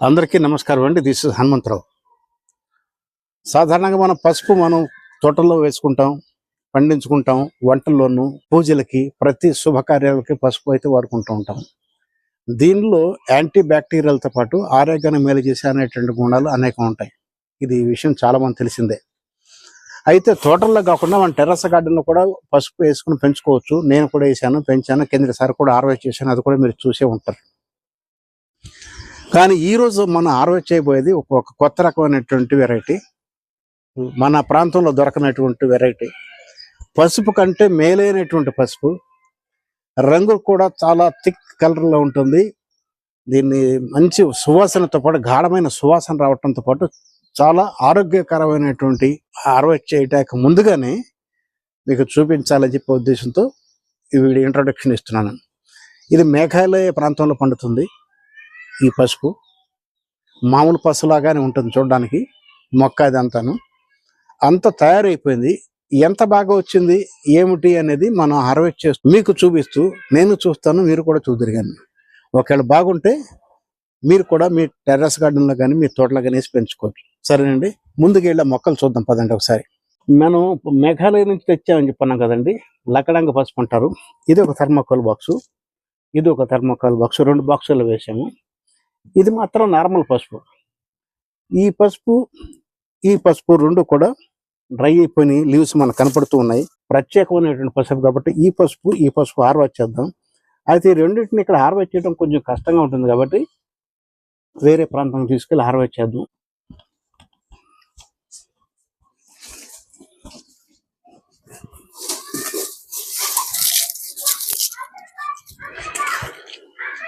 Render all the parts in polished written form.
అందరికీ నమస్కారం అండి. This is Hanumantharao. సాధారణంగా మనం పసుపు తోటల్లో వేసుకుంటాం, పండించుకుంటాం. వంటల్లోనూ, పూజలకి, ప్రతి శుభకార్యాలకి పసుపు అయితే వాడుకుంటూ ఉంటాం. దీనిలో యాంటీ బ్యాక్టీరియల్తో పాటు ఆరోగ్యాన్ని మేలు చేసే అనేటువంటి గుణాలు అనేకం ఉంటాయి. ఇది ఈ విషయం చాలా మంది తెలిసిందే. అయితే తోటల్లో కాకుండా మన టెర్రస్ గార్డెన్లో కూడా పసుపు వేసుకుని పెంచుకోవచ్చు. నేను కూడా వేసాను, పెంచాను. కిందసారి కూడా హార్వెస్ట్ చేశాను. అది కూడా మీరు చూసే ఉంటారు. కానీ ఈరోజు మనం హార్వెస్ట్ చేయబోయేది ఒక కొత్త రకమైనటువంటి వెరైటీ, మన ప్రాంతంలో దొరకనటువంటి వెరైటీ. పసుపు కంటే మేలైనటువంటి పసుపు. రంగు కూడా చాలా థిక్ కలర్లో ఉంటుంది. దీన్ని మంచి సువాసనతో పాటు, గాఢమైన సువాసన రావడంతో పాటు చాలా ఆరోగ్యకరమైనటువంటి హార్వెస్ట్ చేయటానికి ముందుగానే మీకు చూపించాలని చెప్పే ఉద్దేశంతో ఈ వీడియో ఇంట్రొడక్షన్ ఇస్తున్నాను. ఇది మేఘాలయ ప్రాంతంలో పండుతుంది. ఈ పసుపు మామూలు పసులాగానే ఉంటుంది చూడడానికి. మొక్క అది అంత తయారైపోయింది. ఎంత బాగా వచ్చింది ఏమిటి అనేది మనం హార్వెస్ట్ చేస్తూ మీకు చూపిస్తూ, నేను చూస్తాను, మీరు కూడా చూద్దరుగాని. ఒకవేళ బాగుంటే మీరు కూడా మీ టెర్రస్ గార్డెన్లో కానీ మీ తోటలో కానీ వేసి పెంచుకోవచ్చు. సరేనండి, ముందుకు వెళ్ళే మొక్కలు చూద్దాం పదండి ఒకసారి. మనం మేఘాలయ నుంచి తెచ్చామని చెప్పన్నాం కదండి. లకడంగ పసుపు అంటారు. ఇది ఒక థర్మాకోల్ బాక్సు, ఇది ఒక థర్మాకోల్ బాక్సు. 2 బాక్సులు వేసాము. ఇది మాత్రం నార్మల్ పసుపు. ఈ పసుపు 2 కూడా డ్రై అయిపోయినాయి. లీవ్స్ మనకు కనపడుతూ ఉన్నాయి. ప్రత్యేకమైనటువంటి పసుపు కాబట్టి ఈ పసుపు హార్వెస్ట్ చేద్దాం. అయితే ఈ రెండింటిని ఇక్కడ హార్వెస్ట్ చేయడం కొంచెం కష్టంగా ఉంటుంది కాబట్టి వేరే ప్రాంతం తీసుకెళ్ళి హార్వెస్ట్ చేద్దాం.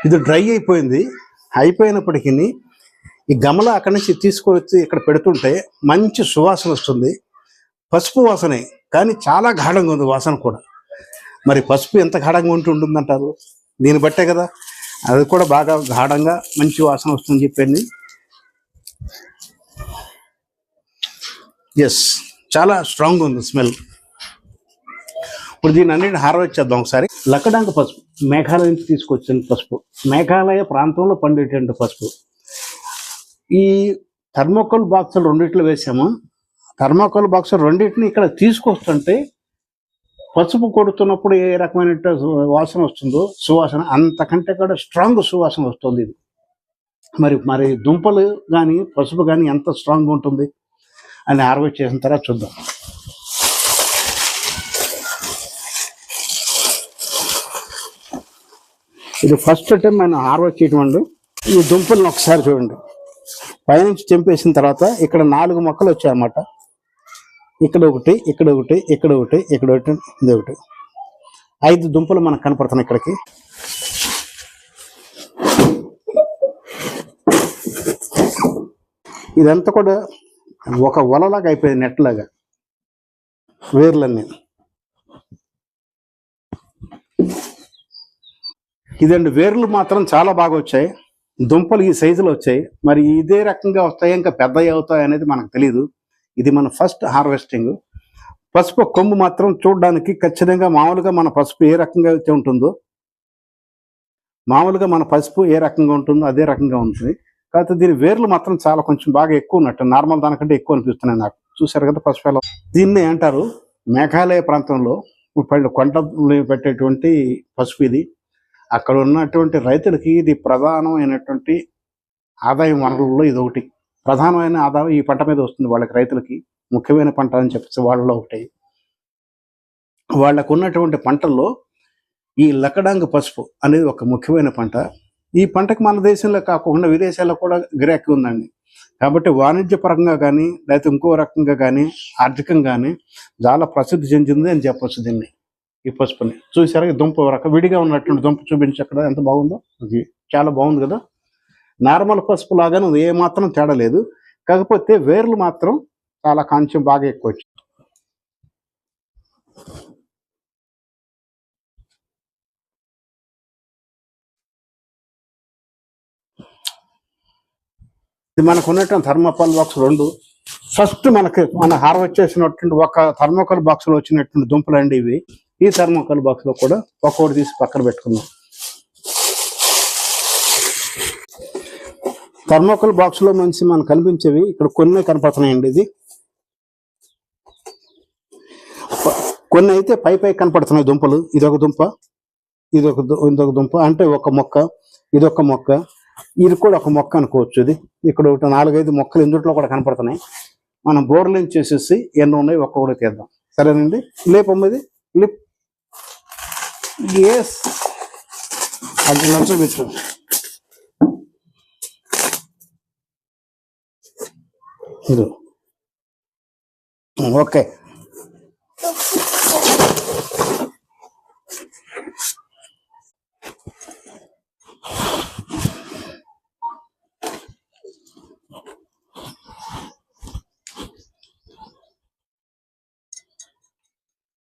ఇది డ్రై అయిపోయినప్పటికీ ఈ గమల అక్కడి నుంచి తీసుకొని వచ్చి ఇక్కడ పెడుతుంటే మంచి సువాసన వస్తుంది. పసుపు వాసనే, కానీ చాలా గాఢంగా ఉంది వాసన కూడా. మరి పసుపు ఎంత గాఢంగా ఉంటుందంటారు? దీన్ని బట్టే కదా అది కూడా బాగా గాఢంగా మంచి వాసన వస్తుందని చెప్పింది. ఎస్, చాలా స్ట్రాంగ్ ఉంది స్మెల్. ఇప్పుడు దీన్ని అన్నింటిని హార్వెస్ట్ చేద్దాం ఒకసారి. లకడంగ పసుపు మేఘాలయ నుంచి తీసుకొచ్చిన పసుపు, మేఘాలయ ప్రాంతంలో పండేటువంటి పసుపు. ఈ థర్మోకోల్ బాక్సులు 2 వేసాము. థర్మోకోల్ బాక్సులు 2 ఇక్కడ తీసుకొస్తుంటే పసుపు కొడుతున్నప్పుడు ఏ రకమైన వాసన వస్తుందో, సువాసన అంతకంటే కూడా స్ట్రాంగ్ సువాసన వస్తుంది ఇది. మరి దుంపలు కానీ పసుపు కానీ ఎంత స్ట్రాంగ్ ఉంటుంది అని హార్వెస్ట్ చేసిన తర్వాత చూద్దాం. ఇది ఫస్ట్ టైం మనం హార్వెస్ట్ చేయడం అండి. ఈ దుంపలను ఒకసారి చూడండి. పైనుంచి చెంపేసిన తర్వాత ఇక్కడ 4 మొక్కలు వచ్చాయన్నమాట. ఇక్కడ ఒకటి, ఇక్కడ ఒకటి, ఇక్కడ ఒకటి, ఇక్కడ ఒకటి, ఇది ఒకటి. 5 దుంపలు మనకు కనపడుతున్నాయి ఇక్కడికి. ఇదంతా కూడా ఒక వలలాగా అయిపోయింది, నెట్లాగా వేర్లన్నీ. ఇదండి, వేర్లు మాత్రం చాలా బాగా వచ్చాయి. దుంపలు ఈ సైజులో వచ్చాయి. మరి ఇదే రకంగా వస్తాయి, ఇంకా పెద్దవి అవుతాయి అనేది మనకు తెలియదు. ఇది మన ఫస్ట్ హార్వెస్టింగ్. పసుపు కొమ్ము మాత్రం చూడడానికి ఖచ్చితంగా మామూలుగా మన పసుపు ఏ రకంగా అయితే ఉంటుందో, అదే రకంగా ఉంటుంది. కాకపోతే దీని వేర్లు మాత్రం చాలా కొంచెం బాగా ఎక్కువ ఉన్నట్టు, నార్మల్ దానికంటే ఎక్కువ అనిపిస్తున్నాయి నాకు. చూసారు కదా పసుపు ఎలా. దీన్ని అంటారు మేఘాలయ ప్రాంతంలో కొండలు పెట్టేటువంటి పసుపు ఇది. అక్కడ ఉన్నటువంటి రైతులకి ఇది ప్రధానమైనటువంటి ఆదాయం వనరుల్లో ఇది ఒకటి. ప్రధానమైన ఆదాయం ఈ పంట మీద వస్తుంది వాళ్ళకి, రైతులకి ముఖ్యమైన పంట అని చెప్పేసి వాళ్ళలో ఒకటి. వాళ్ళకు ఉన్నటువంటి పంటల్లో ఈ లకడంగ పసుపు అనేది ఒక ముఖ్యమైన పంట. ఈ పంటకు మన దేశంలో కాకుండా విదేశాల్లో కూడా గిరాకీ ఉందండి. కాబట్టి వాణిజ్యపరంగా కానీ లేకపోతే ఇంకో రకంగా కానీ ఆర్థికంగా కానీ చాలా ప్రసిద్ధి చెందింది అని చెప్పొచ్చు దీన్ని. ఈ పసుపుని చూసారా, దుంప విడిగా ఉన్నటువంటి దుంప చూపించి అక్కడ ఎంత బాగుందో. అది చాలా బాగుంది కదా. నార్మల్ పసుపు లాగానే ఏ మాత్రం తేడా లేదు. కాకపోతే వేర్లు మాత్రం చాలా కొంచెం బాగా ఎక్కువ వచ్చాయి. ఇది మనకు ఉన్నటువంటి థర్మోకోల్ బాక్స్ 2. ఫస్ట్ మన హార్వెస్ట్ చేసినటువంటి ఒక థర్మోకోల్ బాక్స్ లో వచ్చినటువంటి దుంపలు అండి ఇవి. ఈ థర్మోకోల్ బాక్స్ లో కూడా ఒక్కొక్కటి తీసి పక్కన పెట్టుకుందాం. థర్మోకోల్ బాక్స్ లో మంచి మనకు కనిపించేవి ఇక్కడ కొన్ని కనపడుతున్నాయండి. ఇది కొన్ని అయితే పై కనపడుతున్నాయి దుంపలు. ఇదొక దుంప, ఇదొక దుంప, అంటే ఒక మొక్క, ఇదొక మొక్క, ఇది కూడా ఒక మొక్క అనుకోవచ్చు. ఇది ఇక్కడ ఒక 4-5 మొక్కలు ఇందుట్లో కూడా కనపడుతున్నాయి. మనం బోర్లెన్ చేసేసి ఎన్ని ఉన్నాయి ఒక్కొక్కటి తీద్దాం. సరేనండి, లేపమ్మది లిప్. ఎస్, అది చూపించు. ఇది ఓకే.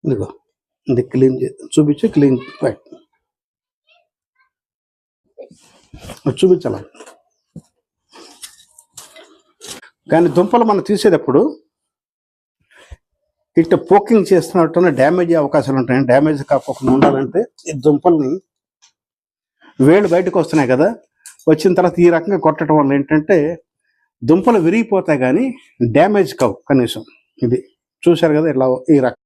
ఇదిగో ఇది క్లీన్ చూపించి క్లీన్ చూపించాలి. కానీ దుంపలు మనం తీసేటప్పుడు ఇట్లా పోకింగ్ చేస్తున్నట్టున్న డ్యామేజ్ అయ్యే అవకాశాలు ఉంటాయి. డ్యామేజ్ కాకుండా ఉండాలంటే ఈ దుంపల్ని వేళ్ళు బయటకు వస్తున్నాయి కదా, వచ్చిన తర్వాత ఈ రకంగా కొట్టడం వల్ల ఏంటంటే దుంపలు విరిగిపోతాయి కానీ డ్యామేజ్ కావు కనీసం. ఇది చూశారు కదా ఇట్లా ఈ రకం.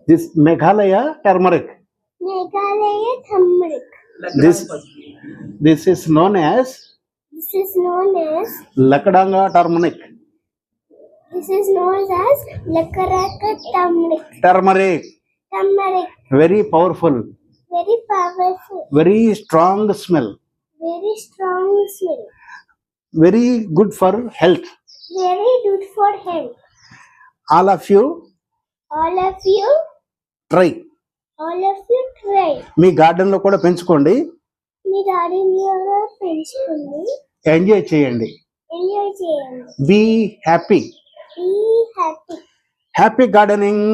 This Meghalaya turmeric. Meghalaya turmeric. This is known as Lakadanga turmeric. This is known as Lakaraka turmeric. Turmeric. Very powerful. Very strong smell. Very good for health. All of you try. మీ garden లో కూడా పెంచుకోండి. Enjoy చేయండి. Be happy. Happy gardening.